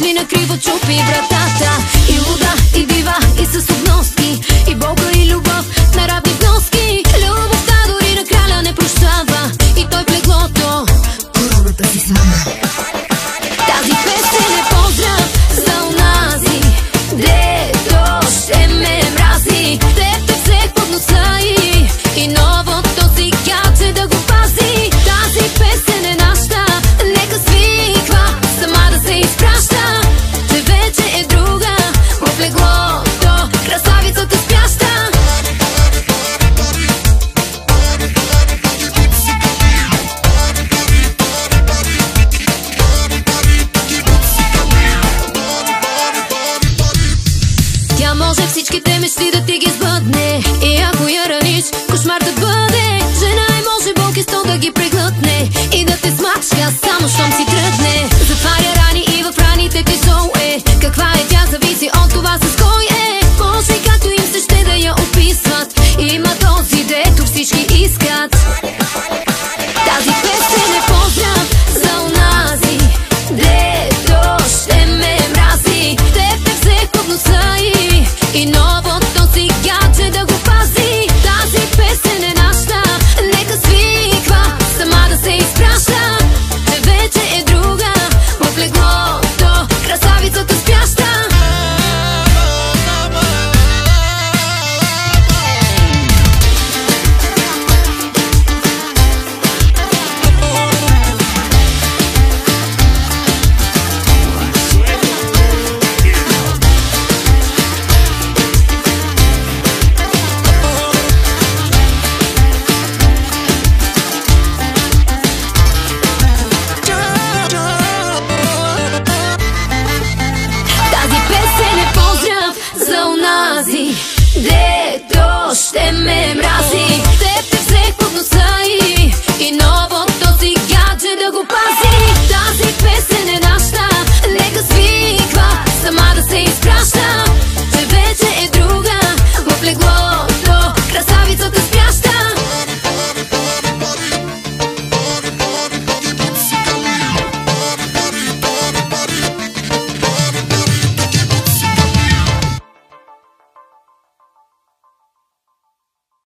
ли на криво чупи вратата. И луда, и дива, и с обноски, и болка, и любов на равни вноски. Любовта дори на краля не прощава, и той в леглото короната си свана. Тази песен е поздрав за унази, дето ще ме мрази. Теб те взех под носа и новото си кялче да го пази. Тази песен е нашата, нека свиква сама да се изпраща, че вече е друга в леглото, красавицата спяща. Тя може всичките мечти да ти ги сбъдне, и ако я раниш, кошмар да бъде. Жена и може болки сто да ги преглътне и да те смачка само щом си тръгне.